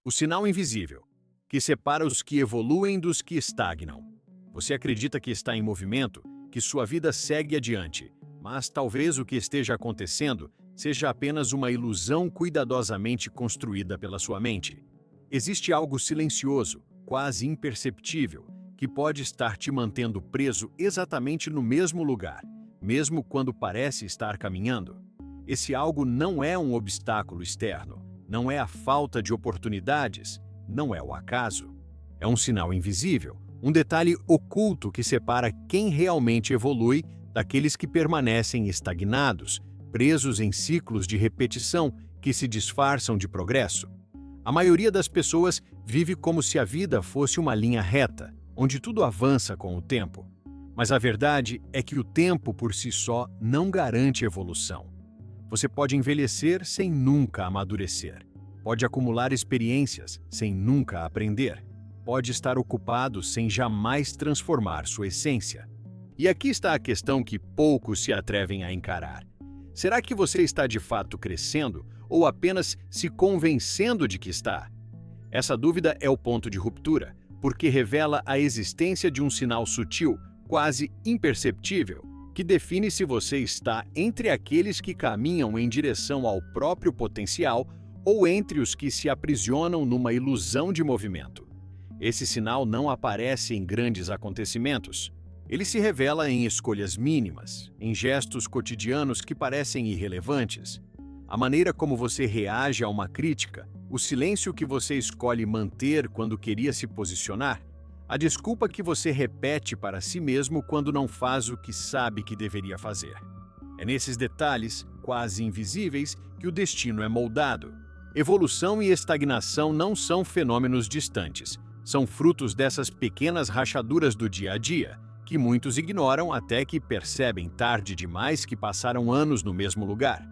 O sinal invisível, que separa os que evoluem dos que estagnam. Você acredita que está em movimento, que sua vida segue adiante, mas talvez o que esteja acontecendo seja apenas uma ilusão cuidadosamente construída pela sua mente. Existe algo silencioso, quase imperceptível, que pode estar te mantendo preso exatamente no mesmo lugar, mesmo quando parece estar caminhando. Esse algo não é um obstáculo externo, não é a falta de oportunidades, não é o acaso. É um sinal invisível, um detalhe oculto que separa quem realmente evolui daqueles que permanecem estagnados, presos em ciclos de repetição que se disfarçam de progresso. A maioria das pessoas vive como se a vida fosse uma linha reta, onde tudo avança com o tempo. Mas a verdade é que o tempo por si só não garante evolução. Você pode envelhecer sem nunca amadurecer. Pode acumular experiências sem nunca aprender. Pode estar ocupado sem jamais transformar sua essência. E aqui está a questão que poucos se atrevem a encarar. Será que você está de fato crescendo ou apenas se convencendo de que está? Essa dúvida é o ponto de ruptura, porque revela a existência de um sinal sutil, quase imperceptível, que define se você está entre aqueles que caminham em direção ao próprio potencial ou entre os que se aprisionam numa ilusão de movimento. Esse sinal não aparece em grandes acontecimentos. Ele se revela em escolhas mínimas, em gestos cotidianos que parecem irrelevantes. A maneira como você reage a uma crítica, o silêncio que você escolhe manter quando queria se posicionar, a desculpa que você repete para si mesmo quando não faz o que sabe que deveria fazer. É nesses detalhes, quase invisíveis, que o destino é moldado. Evolução e estagnação não são fenômenos distantes, são frutos dessas pequenas rachaduras do dia a dia, que muitos ignoram até que percebem tarde demais que passaram anos no mesmo lugar.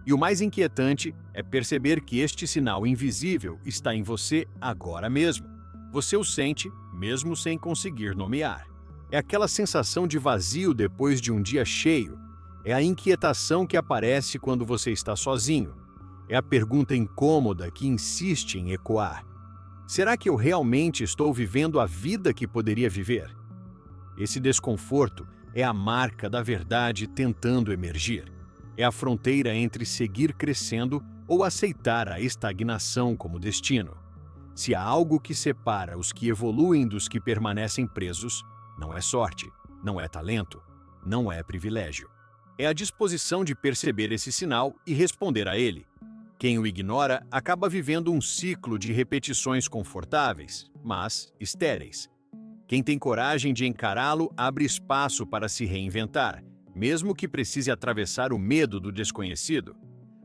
E o mais inquietante é perceber que este sinal invisível está em você agora mesmo. Você o sente, mesmo sem conseguir nomear. É aquela sensação de vazio depois de um dia cheio. É a inquietação que aparece quando você está sozinho. É a pergunta incômoda que insiste em ecoar. Será que eu realmente estou vivendo a vida que poderia viver? Esse desconforto é a marca da verdade tentando emergir. É a fronteira entre seguir crescendo ou aceitar a estagnação como destino. Se há algo que separa os que evoluem dos que permanecem presos, não é sorte, não é talento, não é privilégio. É a disposição de perceber esse sinal e responder a ele. Quem o ignora acaba vivendo um ciclo de repetições confortáveis, mas estéreis. Quem tem coragem de encará-lo abre espaço para se reinventar, mesmo que precise atravessar o medo do desconhecido.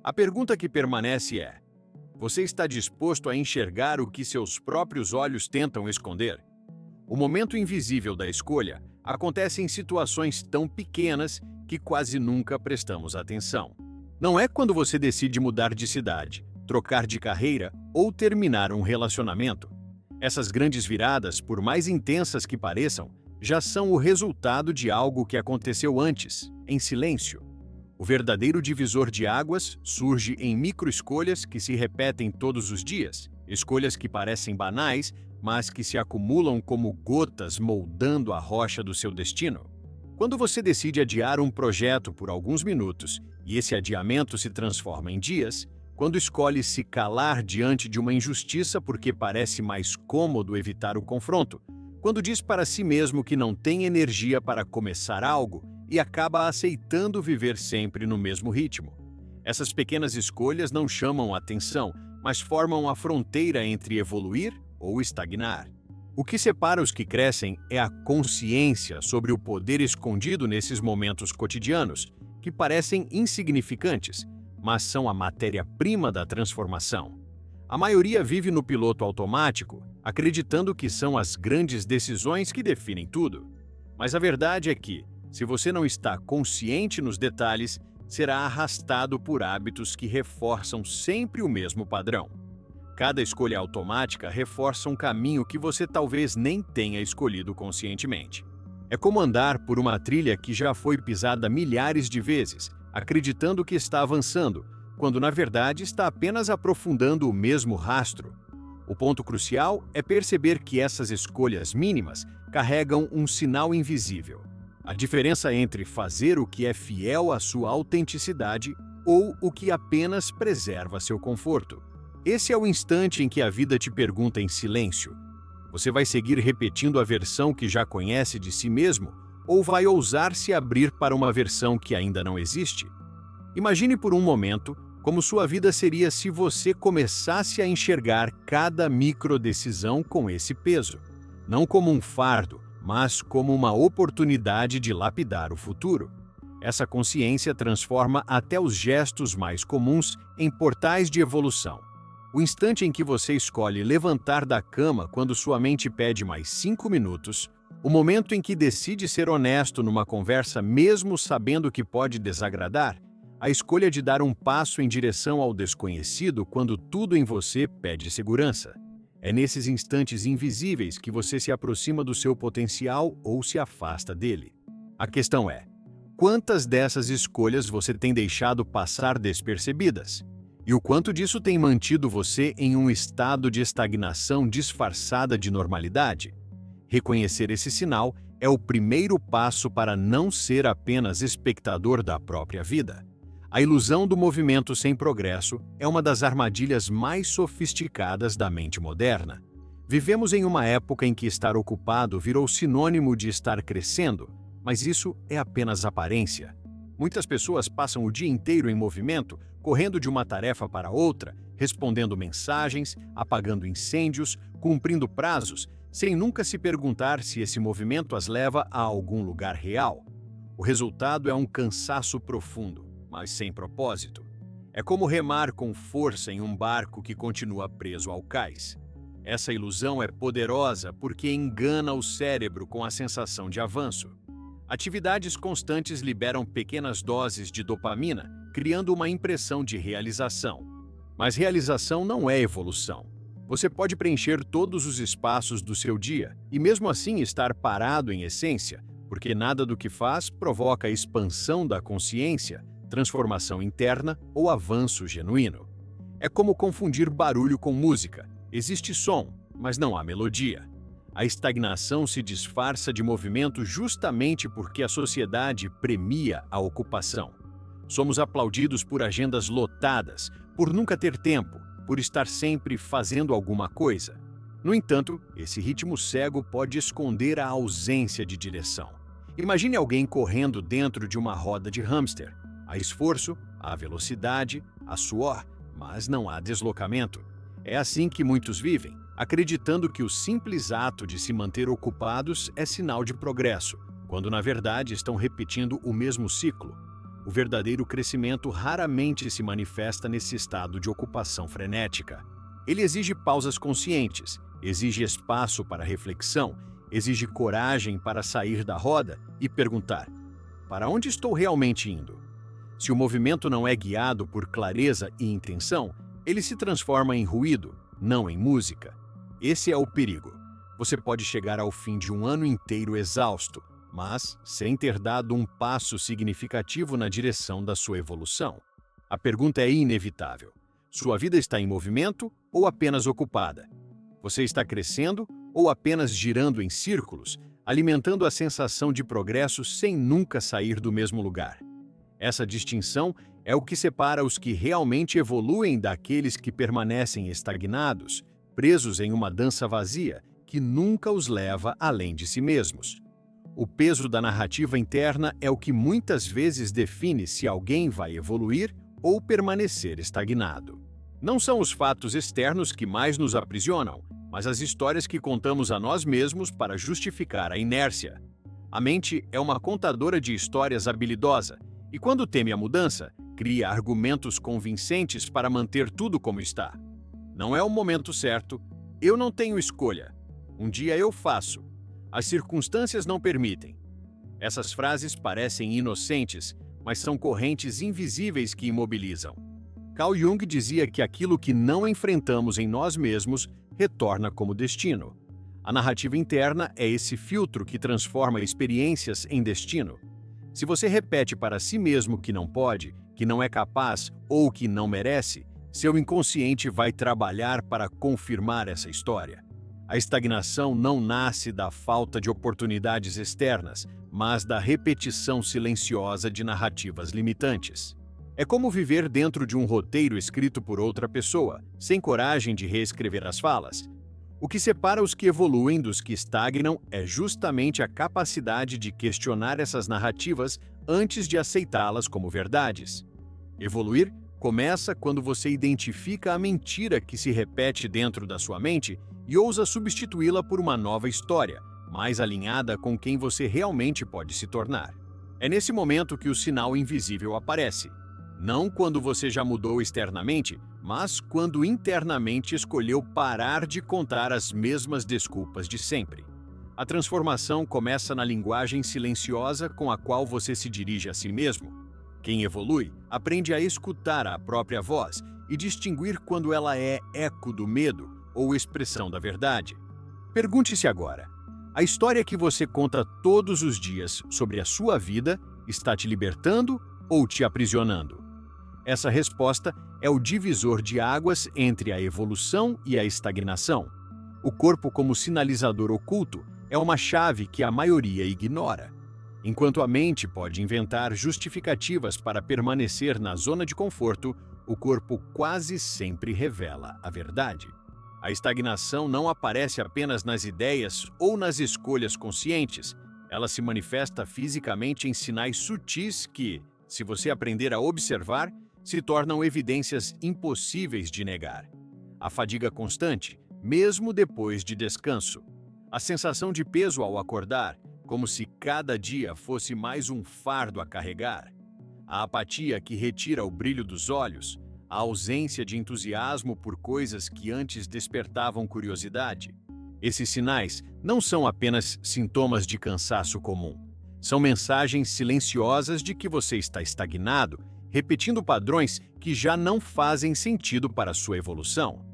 A pergunta que permanece é: você está disposto a enxergar o que seus próprios olhos tentam esconder? O momento invisível da escolha acontece em situações tão pequenas que quase nunca prestamos atenção. Não é quando você decide mudar de cidade, trocar de carreira ou terminar um relacionamento. Essas grandes viradas, por mais intensas que pareçam, já são o resultado de algo que aconteceu antes, em silêncio. O verdadeiro divisor de águas surge em microescolhas que se repetem todos os dias, escolhas que parecem banais, mas que se acumulam como gotas moldando a rocha do seu destino. Quando você decide adiar um projeto por alguns minutos e esse adiamento se transforma em dias, quando escolhe se calar diante de uma injustiça porque parece mais cômodo evitar o confronto, quando diz para si mesmo que não tem energia para começar algo e acaba aceitando viver sempre no mesmo ritmo. Essas pequenas escolhas não chamam a atenção, mas formam a fronteira entre evoluir ou estagnar. O que separa os que crescem é a consciência sobre o poder escondido nesses momentos cotidianos, que parecem insignificantes, mas são a matéria-prima da transformação. A maioria vive no piloto automático, acreditando que são as grandes decisões que definem tudo. Mas a verdade é que, se você não está consciente nos detalhes, será arrastado por hábitos que reforçam sempre o mesmo padrão. Cada escolha automática reforça um caminho que você talvez nem tenha escolhido conscientemente. É como andar por uma trilha que já foi pisada milhares de vezes, acreditando que está avançando, quando na verdade está apenas aprofundando o mesmo rastro. O ponto crucial é perceber que essas escolhas mínimas carregam um sinal invisível. A diferença entre fazer o que é fiel à sua autenticidade ou o que apenas preserva seu conforto. Esse é o instante em que a vida te pergunta em silêncio: você vai seguir repetindo a versão que já conhece de si mesmo ou vai ousar se abrir para uma versão que ainda não existe? Imagine por um momento como sua vida seria se você começasse a enxergar cada microdecisão com esse peso, não como um fardo, mas como uma oportunidade de lapidar o futuro. Essa consciência transforma até os gestos mais comuns em portais de evolução. O instante em que você escolhe levantar da cama quando sua mente pede mais 5 minutos, o momento em que decide ser honesto numa conversa mesmo sabendo que pode desagradar, a escolha de dar um passo em direção ao desconhecido quando tudo em você pede segurança. É nesses instantes invisíveis que você se aproxima do seu potencial ou se afasta dele. A questão é: quantas dessas escolhas você tem deixado passar despercebidas? E o quanto disso tem mantido você em um estado de estagnação disfarçada de normalidade? Reconhecer esse sinal é o primeiro passo para não ser apenas espectador da própria vida. A ilusão do movimento sem progresso é uma das armadilhas mais sofisticadas da mente moderna. Vivemos em uma época em que estar ocupado virou sinônimo de estar crescendo, mas isso é apenas aparência. Muitas pessoas passam o dia inteiro em movimento, correndo de uma tarefa para outra, respondendo mensagens, apagando incêndios, cumprindo prazos, sem nunca se perguntar se esse movimento as leva a algum lugar real. O resultado é um cansaço profundo, mas sem propósito. É como remar com força em um barco que continua preso ao cais. Essa ilusão é poderosa porque engana o cérebro com a sensação de avanço. Atividades constantes liberam pequenas doses de dopamina, criando uma impressão de realização. Mas realização não é evolução. Você pode preencher todos os espaços do seu dia e mesmo assim estar parado em essência, porque nada do que faz provoca expansão da consciência, transformação interna ou avanço genuíno. É como confundir barulho com música. Existe som, mas não há melodia. A estagnação se disfarça de movimento justamente porque a sociedade premia a ocupação. Somos aplaudidos por agendas lotadas, por nunca ter tempo, por estar sempre fazendo alguma coisa. No entanto, esse ritmo cego pode esconder a ausência de direção. Imagine alguém correndo dentro de uma roda de hamster. Há esforço, há velocidade, há suor, mas não há deslocamento. É assim que muitos vivem, acreditando que o simples ato de se manter ocupados é sinal de progresso, quando na verdade estão repetindo o mesmo ciclo. O verdadeiro crescimento raramente se manifesta nesse estado de ocupação frenética. Ele exige pausas conscientes, exige espaço para reflexão, exige coragem para sair da roda e perguntar: para onde estou realmente indo? Se o movimento não é guiado por clareza e intenção, ele se transforma em ruído, não em música. Esse é o perigo. Você pode chegar ao fim de um ano inteiro exausto, mas sem ter dado um passo significativo na direção da sua evolução. A pergunta é inevitável: sua vida está em movimento ou apenas ocupada? Você está crescendo ou apenas girando em círculos, alimentando a sensação de progresso sem nunca sair do mesmo lugar? Essa distinção é o que separa os que realmente evoluem daqueles que permanecem estagnados, presos em uma dança vazia que nunca os leva além de si mesmos. O peso da narrativa interna é o que muitas vezes define se alguém vai evoluir ou permanecer estagnado. Não são os fatos externos que mais nos aprisionam, mas as histórias que contamos a nós mesmos para justificar a inércia. A mente é uma contadora de histórias habilidosa e, quando teme a mudança, cria argumentos convincentes para manter tudo como está. Não é o momento certo, eu não tenho escolha, um dia eu faço, as circunstâncias não permitem. Essas frases parecem inocentes, mas são correntes invisíveis que imobilizam. Carl Jung dizia que aquilo que não enfrentamos em nós mesmos retorna como destino. A narrativa interna é esse filtro que transforma experiências em destino. Se você repete para si mesmo que não pode, que não é capaz ou que não merece, Seu inconsciente vai trabalhar para confirmar essa história. A estagnação não nasce da falta de oportunidades externas, mas da repetição silenciosa de narrativas limitantes. É como viver dentro de um roteiro escrito por outra pessoa, sem coragem de reescrever as falas. O que separa os que evoluem dos que estagnam é justamente a capacidade de questionar essas narrativas antes de aceitá-las como verdades. Evoluir começa quando você identifica a mentira que se repete dentro da sua mente e ousa substituí-la por uma nova história, mais alinhada com quem você realmente pode se tornar. É nesse momento que o sinal invisível aparece. Não quando você já mudou externamente, mas quando internamente escolheu parar de contar as mesmas desculpas de sempre. A transformação começa na linguagem silenciosa com a qual você se dirige a si mesmo. Quem evolui aprende a escutar a própria voz e distinguir quando ela é eco do medo ou expressão da verdade. Pergunte-se agora: a história que você conta todos os dias sobre a sua vida está te libertando ou te aprisionando? Essa resposta é o divisor de águas entre a evolução e a estagnação. O corpo como sinalizador oculto é uma chave que a maioria ignora. Enquanto a mente pode inventar justificativas para permanecer na zona de conforto, o corpo quase sempre revela a verdade. A estagnação não aparece apenas nas ideias ou nas escolhas conscientes. Ela se manifesta fisicamente em sinais sutis que, se você aprender a observar, se tornam evidências impossíveis de negar. A fadiga constante, mesmo depois de descanso. A sensação de peso ao acordar, como se cada dia fosse mais um fardo a carregar. A apatia que retira o brilho dos olhos. A ausência de entusiasmo por coisas que antes despertavam curiosidade. Esses sinais não são apenas sintomas de cansaço comum. São mensagens silenciosas de que você está estagnado, repetindo padrões que já não fazem sentido para sua evolução.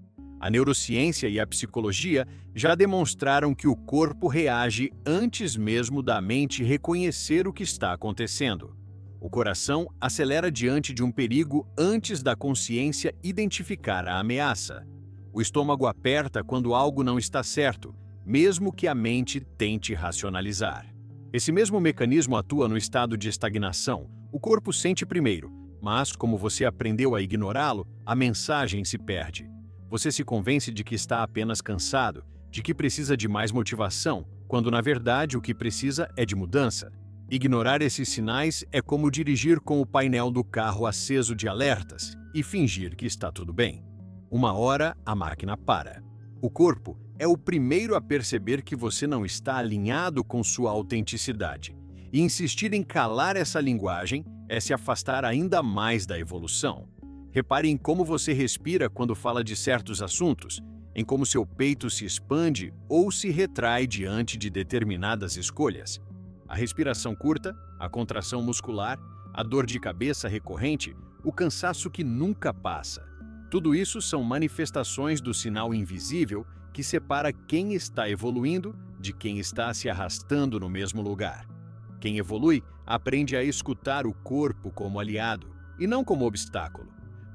A neurociência e a psicologia já demonstraram que o corpo reage antes mesmo da mente reconhecer o que está acontecendo. O coração acelera diante de um perigo antes da consciência identificar a ameaça. O estômago aperta quando algo não está certo, mesmo que a mente tente racionalizar. Esse mesmo mecanismo atua no estado de estagnação. O corpo sente primeiro, mas, como você aprendeu a ignorá-lo, a mensagem se perde. Você se convence de que está apenas cansado, de que precisa de mais motivação, quando na verdade o que precisa é de mudança. Ignorar esses sinais é como dirigir com o painel do carro aceso de alertas e fingir que está tudo bem. Uma hora, a máquina para. O corpo é o primeiro a perceber que você não está alinhado com sua autenticidade. E insistir em calar essa linguagem é se afastar ainda mais da evolução. Repare em como você respira quando fala de certos assuntos, em como seu peito se expande ou se retrai diante de determinadas escolhas. A respiração curta, a contração muscular, a dor de cabeça recorrente, o cansaço que nunca passa. Tudo isso são manifestações do sinal invisível que separa quem está evoluindo de quem está se arrastando no mesmo lugar. Quem evolui aprende a escutar o corpo como aliado e não como obstáculo.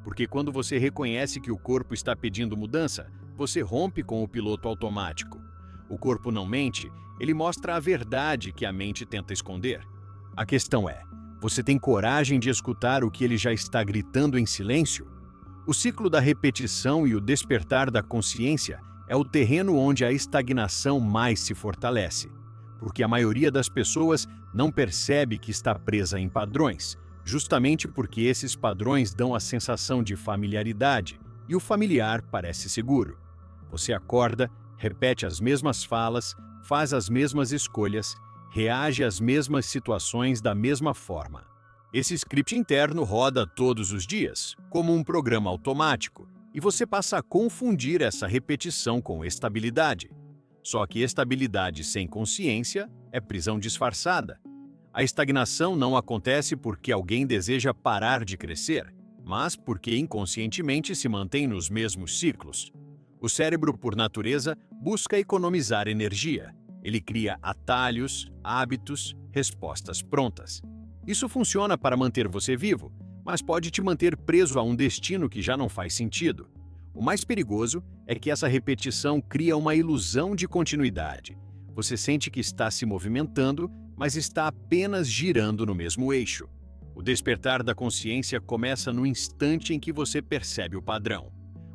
Porque quando você reconhece que o corpo está pedindo mudança, você rompe com o piloto automático. O corpo não mente, ele mostra a verdade que a mente tenta esconder. A questão é, você tem coragem de escutar o que ele já está gritando em silêncio? O ciclo da repetição e o despertar da consciência é o terreno onde a estagnação mais se fortalece. Porque a maioria das pessoas não percebe que está presa em padrões, justamente porque esses padrões dão a sensação de familiaridade e o familiar parece seguro. Você acorda, repete as mesmas falas, faz as mesmas escolhas, reage às mesmas situações da mesma forma. Esse script interno roda todos os dias, como um programa automático, e você passa a confundir essa repetição com estabilidade. Só que estabilidade sem consciência é prisão disfarçada. A estagnação não acontece porque alguém deseja parar de crescer, mas porque inconscientemente se mantém nos mesmos ciclos. O cérebro, por natureza, busca economizar energia. Ele cria atalhos, hábitos, respostas prontas. Isso funciona para manter você vivo, mas pode te manter preso a um destino que já não faz sentido. O mais perigoso é que essa repetição cria uma ilusão de continuidade. Você sente que está se movimentando, mas está apenas girando no mesmo eixo. O despertar da consciência começa no instante em que você percebe o padrão.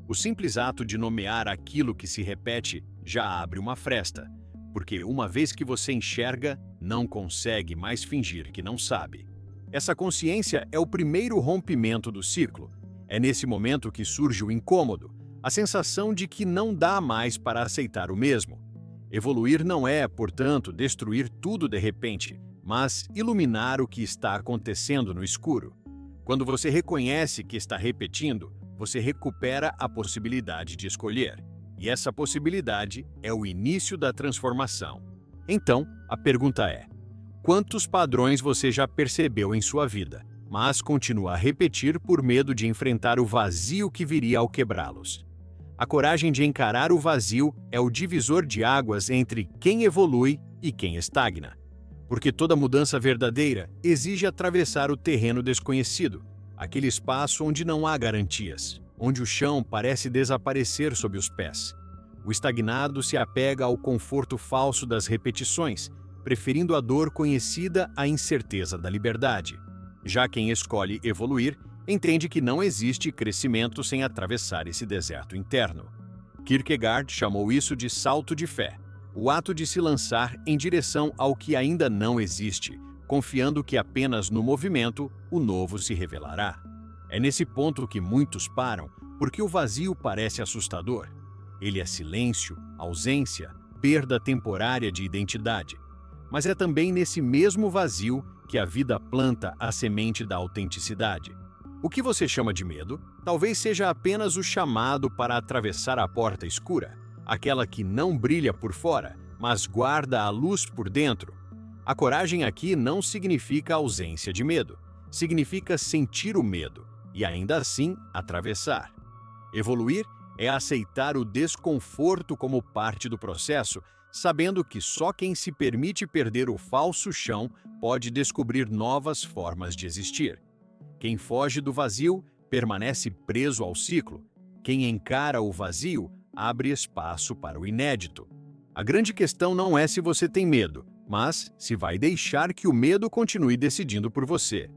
O simples ato de nomear aquilo que se repete já abre uma fresta, porque uma vez que você enxerga, não consegue mais fingir que não sabe. Essa consciência é o primeiro rompimento do ciclo. É nesse momento que surge o incômodo, a sensação de que não dá mais para aceitar o mesmo. Evoluir não é, portanto, destruir tudo de repente, mas iluminar o que está acontecendo no escuro. Quando você reconhece que está repetindo, você recupera a possibilidade de escolher. E essa possibilidade é o início da transformação. Então, a pergunta é: quantos padrões você já percebeu em sua vida, mas continua a repetir por medo de enfrentar o vazio que viria ao quebrá-los? A coragem de encarar o vazio é o divisor de águas entre quem evolui e quem estagna. Porque toda mudança verdadeira exige atravessar o terreno desconhecido, aquele espaço onde não há garantias, onde o chão parece desaparecer sob os pés. O estagnado se apega ao conforto falso das repetições, preferindo a dor conhecida à incerteza da liberdade. Já quem escolhe evoluir, entende que não existe crescimento sem atravessar esse deserto interno. Kierkegaard chamou isso de salto de fé, o ato de se lançar em direção ao que ainda não existe, confiando que apenas no movimento o novo se revelará. É nesse ponto que muitos param, porque o vazio parece assustador. Ele é silêncio, ausência, perda temporária de identidade. Mas é também nesse mesmo vazio que a vida planta a semente da autenticidade. O que você chama de medo, talvez seja apenas o chamado para atravessar a porta escura, aquela que não brilha por fora, mas guarda a luz por dentro. A coragem aqui não significa ausência de medo, significa sentir o medo e ainda assim atravessar. Evoluir é aceitar o desconforto como parte do processo, sabendo que só quem se permite perder o falso chão pode descobrir novas formas de existir. Quem foge do vazio permanece preso ao ciclo. Quem encara o vazio abre espaço para o inédito. A grande questão não é se você tem medo, mas se vai deixar que o medo continue decidindo por você.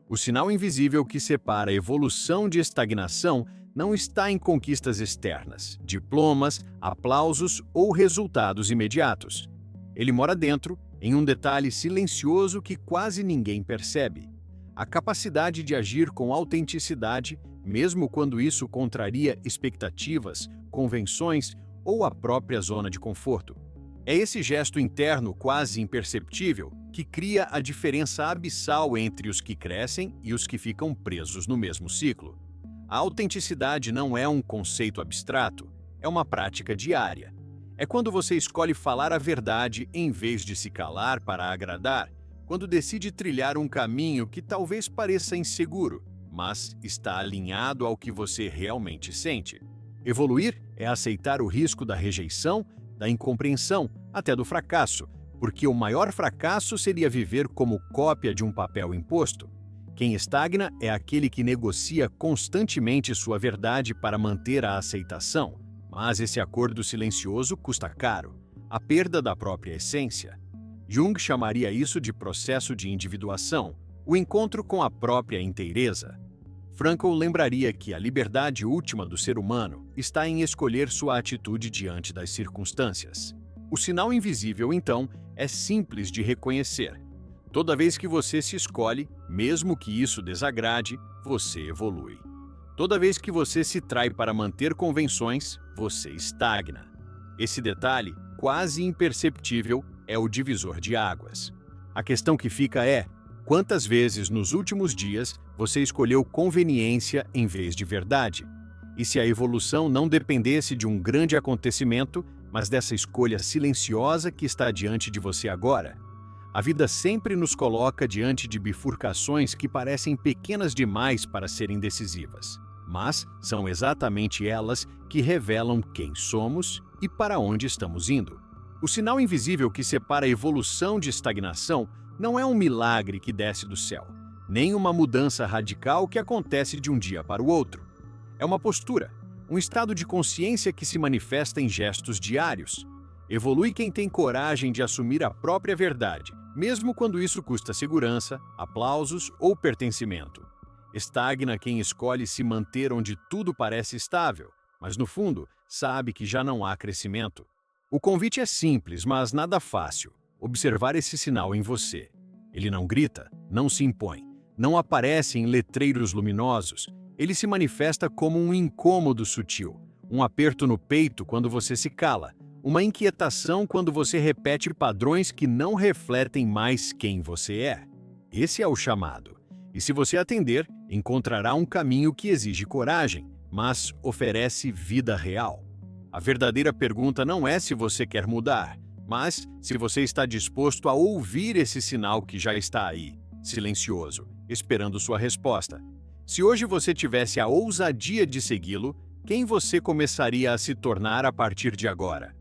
O sinal invisível que separa a evolução de estagnação não está em conquistas externas, diplomas, aplausos ou resultados imediatos. Ele mora dentro, em um detalhe silencioso que quase ninguém percebe: a capacidade de agir com autenticidade, mesmo quando isso contraria expectativas, convenções ou a própria zona de conforto. É esse gesto interno quase imperceptível que cria a diferença abissal entre os que crescem e os que ficam presos no mesmo ciclo. A autenticidade não é um conceito abstrato, é uma prática diária. É quando você escolhe falar a verdade em vez de se calar para agradar, quando decide trilhar um caminho que talvez pareça inseguro, mas está alinhado ao que você realmente sente. Evoluir é aceitar o risco da rejeição, da incompreensão, até do fracasso, porque o maior fracasso seria viver como cópia de um papel imposto. Quem estagna é aquele que negocia constantemente sua verdade para manter a aceitação, mas esse acordo silencioso custa caro, a perda da própria essência. Jung chamaria isso de processo de individuação, o encontro com a própria inteireza. Frankl lembraria que a liberdade última do ser humano está em escolher sua atitude diante das circunstâncias. O sinal invisível, então, é simples de reconhecer. Toda vez que você se escolhe, mesmo que isso desagrade, você evolui. Toda vez que você se trai para manter convenções, você estagna. Esse detalhe, quase imperceptível, é o divisor de águas. A questão que fica é: quantas vezes nos últimos dias você escolheu conveniência em vez de verdade? E se a evolução não dependesse de um grande acontecimento, mas dessa escolha silenciosa que está diante de você agora? A vida sempre nos coloca diante de bifurcações que parecem pequenas demais para serem decisivas, mas são exatamente elas que revelam quem somos e para onde estamos indo. O sinal invisível que separa a evolução de estagnação não é um milagre que desce do céu, nem uma mudança radical que acontece de um dia para o outro. É uma postura, um estado de consciência que se manifesta em gestos diários. Evolui quem tem coragem de assumir a própria verdade, mesmo quando isso custa segurança, aplausos ou pertencimento. Estagna quem escolhe se manter onde tudo parece estável, mas no fundo sabe que já não há crescimento. O convite é simples, mas nada fácil. Observar esse sinal em você. Ele não grita, não se impõe, não aparece em letreiros luminosos. Ele se manifesta como um incômodo sutil, um aperto no peito quando você se cala, uma inquietação quando você repete padrões que não refletem mais quem você é. Esse é o chamado. E se você atender, encontrará um caminho que exige coragem, mas oferece vida real. A verdadeira pergunta não é se você quer mudar, mas se você está disposto a ouvir esse sinal que já está aí, silencioso, esperando sua resposta. Se hoje você tivesse a ousadia de segui-lo, quem você começaria a se tornar a partir de agora?